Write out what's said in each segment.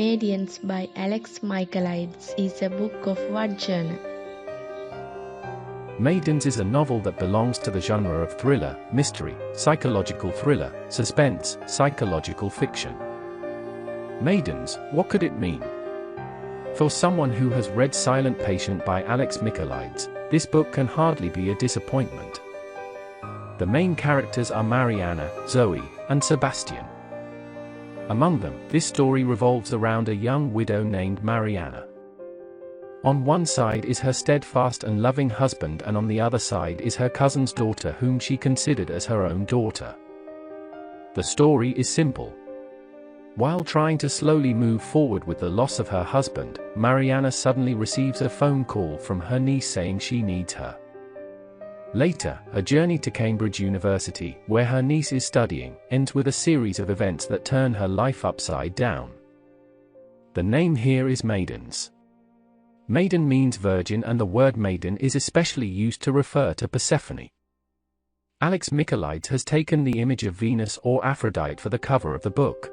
Maidens by Alex Michaelides is a book of what genre? Maidens is a novel that belongs to the genre of thriller, mystery, psychological thriller, suspense, psychological fiction. Maidens, what could it mean? For someone who has read Silent Patient by Alex Michaelides, this book can hardly be a disappointment. The main characters are Mariana, Zoe, and Sebastian. Among them, this story revolves around a young widow named Mariana. On one side is her steadfast and loving husband, and on the other side is her cousin's daughter whom she considered as her own daughter. The story is simple. While trying to slowly move forward with the loss of her husband, Mariana suddenly receives a phone call from her niece saying she needs her. Later, a journey to Cambridge University, where her niece is studying, ends with a series of events that turn her life upside down. The name here is Maidens. Maiden means virgin, and the word maiden is especially used to refer to Persephone. Alex Michaelides has taken the image of Venus or Aphrodite for the cover of the book.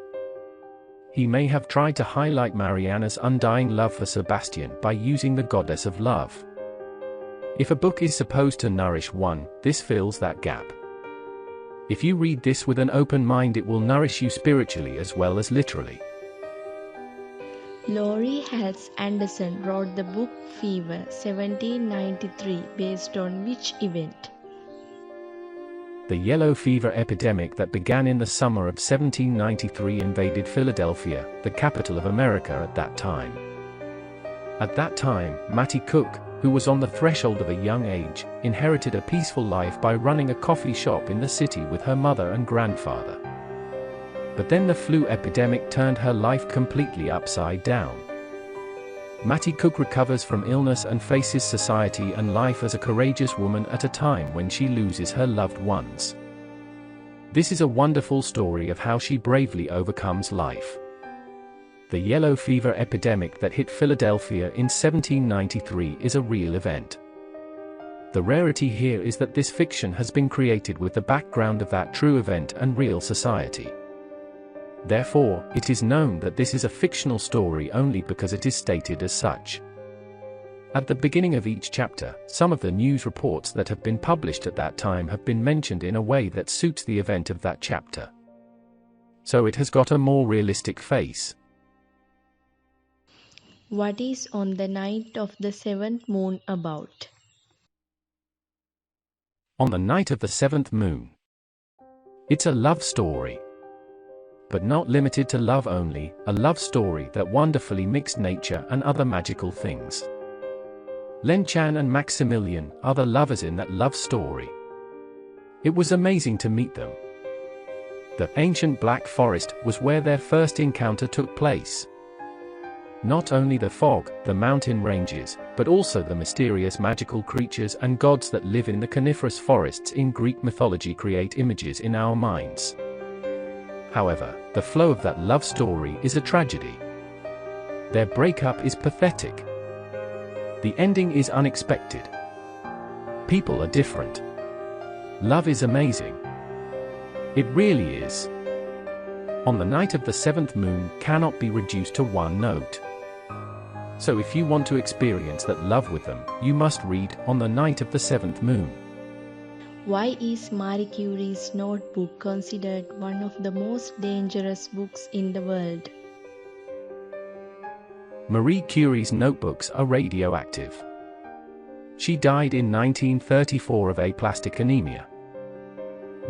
He may have tried to highlight Mariana's undying love for Sebastian by using the goddess of love. If a book is supposed to nourish one, this fills that gap. If you read this with an open mind, it will nourish you spiritually as well as literally. Laurie Halse Anderson wrote the book Fever 1793 based on which event? The yellow fever epidemic that began in the summer of 1793 invaded Philadelphia, the capital of America at that time. At that time, Marie Curie, who was on the threshold of a young age, inherited a peaceful life by running a coffee shop in the city with her mother and grandfather. But then the flu epidemic turned her life completely upside down. Marie Curie recovers from illness and faces society and life as a courageous woman at a time when she loses her loved ones. This is a wonderful story of how she bravely overcomes life. The yellow fever epidemic that hit Philadelphia in 1793 is a real event. The rarity here is that this fiction has been created with the background of that true event and real society. Therefore, it is known that this is a fictional story only because it is stated as such. At the beginning of each chapter, some of the news reports that have been published at that time have been mentioned in a way that suits the event of that chapter. So it has got a more realistic face. What is On the Night of the Seventh Moon about? On the Night of the Seventh Moon. It's a love story. But not limited to love only, a love story that wonderfully mixed nature and other magical things. Len Chan and Maximilian are the lovers in that love story. It was amazing to meet them. The ancient Black Forest was where their first encounter took place. Not only the fog, the mountain ranges, but also the mysterious magical creatures and gods that live in the coniferous forests in Greek mythology create images in our minds. However, the flow of that love story is a tragedy. Their breakup is pathetic. The ending is unexpected. People are different. Love is amazing. It really is. On the Night of the Seventh Moon cannot be reduced to one note. So if you want to experience that love with them, you must read On the Night of the Seventh Moon. Why is Marie Curie's notebook considered one of the most dangerous books in the world? Marie Curie's notebooks are radioactive. She died in 1934 of aplastic anemia.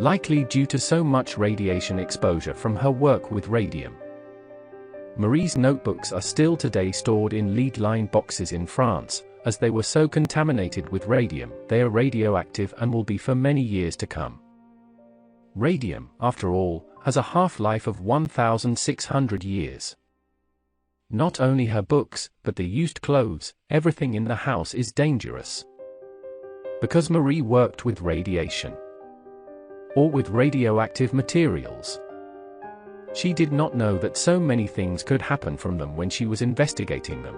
Likely due to so much radiation exposure from her work with radium. Marie's notebooks are still today stored in lead-lined boxes in France, as they were so contaminated with radium. They are radioactive and will be for many years to come. Radium, after all, has a half-life of 1,600 years. Not only her books, but the used clothes, everything in the house is dangerous. Because Marie worked with radiation. Or with radioactive materials. She did not know that so many things could happen from them when she was investigating them.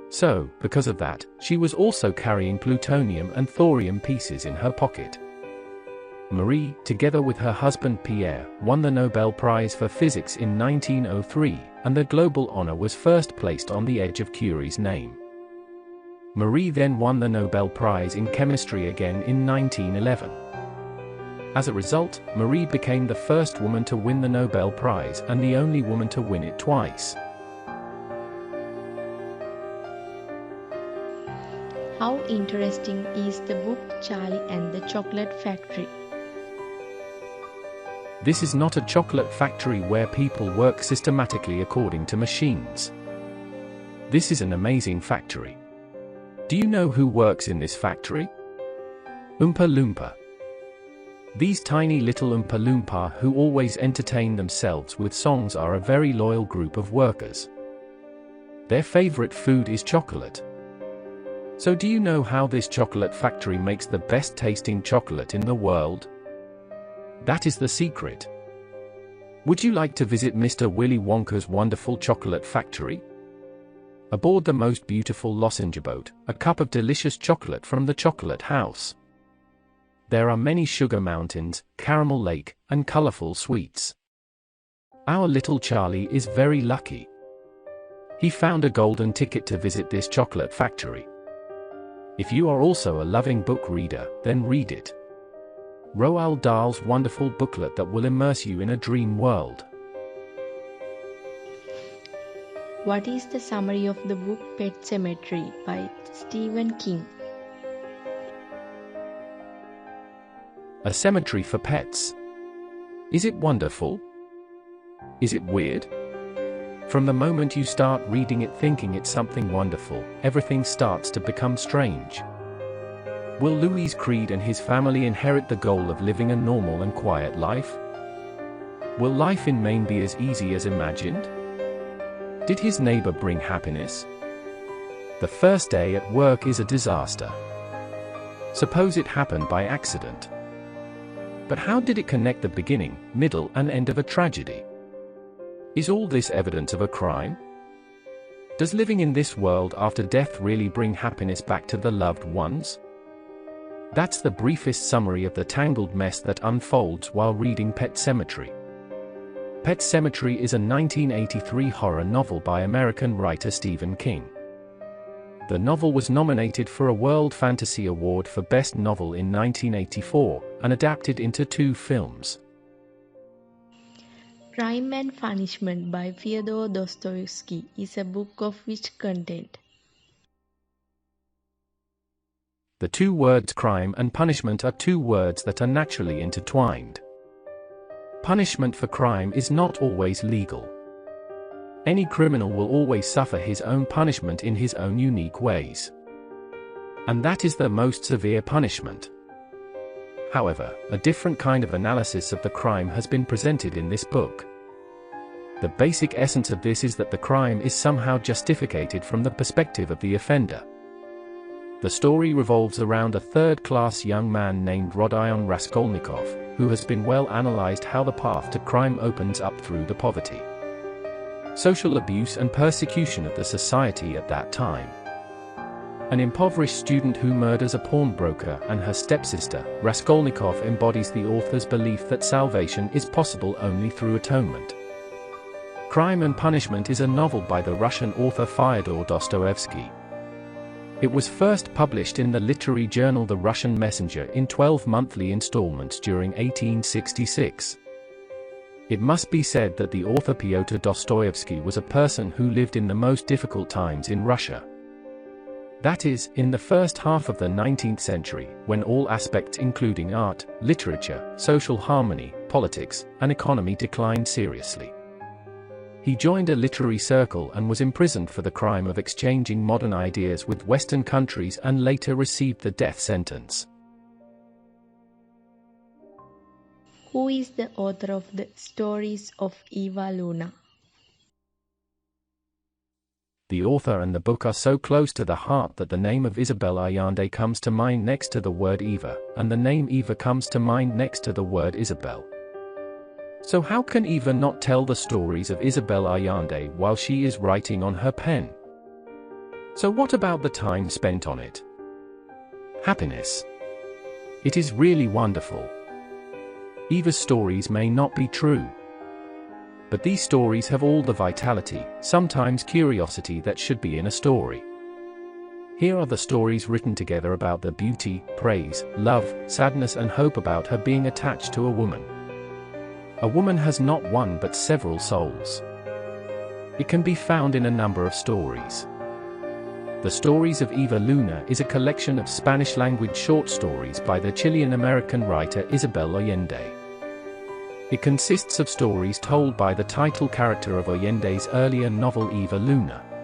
So, because of that, she was also carrying plutonium and thorium pieces in her pocket. Marie, together with her husband Pierre, won the Nobel Prize for Physics in 1903, and the global honor was first placed on the edge of Curie's name. Marie then won the Nobel Prize in Chemistry again in 1911. As a result, Marie became the first woman to win the Nobel Prize and the only woman to win it twice. How interesting is the book Charlie and the Chocolate Factory? This is not a chocolate factory where people work systematically according to machines. This is an amazing factory. Do you know who works in this factory? Oompa Loompa. These tiny little Oompa Loompa who always entertain themselves with songs are a very loyal group of workers. Their favorite food is chocolate. So do you know how this chocolate factory makes the best tasting chocolate in the world? That is the secret. Would you like to visit Mr. Willy Wonka's wonderful chocolate factory? Aboard the most beautiful lozenge boat, a cup of delicious chocolate from the chocolate house. There are many sugar mountains, caramel lake, and colorful sweets. Our little Charlie is very lucky. He found a golden ticket to visit this chocolate factory. If you are also a loving book reader, then read it. Roald Dahl's wonderful booklet that will immerse you in a dream world. What is the summary of the book Pet Sematary by Stephen King? A cemetery for pets. Is it wonderful? Is it weird? From the moment you start reading it thinking it's something wonderful, everything starts to become strange. Will Louis Creed and his family inherit the goal of living a normal and quiet life? Will life in Maine be as easy as imagined? Did his neighbor bring happiness? The first day at work is a disaster. Suppose it happened by accident. But how did it connect the beginning, middle, and end of a tragedy? Is all this evidence of a crime? Does living in this world after death really bring happiness back to the loved ones? That's the briefest summary of the tangled mess that unfolds while reading Pet Sematary. Pet Sematary is a 1983 horror novel by American writer Stephen King. The novel was nominated for a World Fantasy Award for Best Novel in 1984, and adapted into 2 films. Crime and Punishment by Fyodor Dostoevsky is a book of which content? The 2 words crime and punishment are 2 words that are naturally intertwined. Punishment for crime is not always legal. Any criminal will always suffer his own punishment in his own unique ways. And that is the most severe punishment. However, a different kind of analysis of the crime has been presented in this book. The basic essence of this is that the crime is somehow justificated from the perspective of the offender. The story revolves around a third-class young man named Rodion Raskolnikov, who has been well analyzed how the path to crime opens up through the poverty, social abuse and persecution of the society at that time. An impoverished student who murders a pawnbroker and her stepsister, Raskolnikov embodies the author's belief that salvation is possible only through atonement. Crime and Punishment is a novel by the Russian author Fyodor Dostoevsky. It was first published in the literary journal The Russian Messenger in 12 monthly installments during 1866. It must be said that the author Pyotr Dostoevsky was a person who lived in the most difficult times in Russia. That is, in the first half of the 19th century, when all aspects including art, literature, social harmony, politics, and economy declined seriously. He joined a literary circle and was imprisoned for the crime of exchanging modern ideas with Western countries and later received the death sentence. Who is the author of the Stories of Eva Luna? The author and the book are so close to the heart that the name of Isabelle Allende comes to mind next to the word Eva, and the name Eva comes to mind next to the word Isabelle. So how can Eva not tell the stories of Isabelle Allende while she is writing on her pen? So what about the time spent on it? Happiness. It is really wonderful. Eva's stories may not be true. But these stories have all the vitality, sometimes curiosity that should be in a story. Here are the stories written together about the beauty, praise, love, sadness and hope about her being attached to a woman. A woman has not one but several souls. It can be found in a number of stories. The Stories of Eva Luna is a collection of Spanish-language short stories by the Chilean-American writer Isabel Allende. It consists of stories told by the title character of Allende's earlier novel Eva Luna.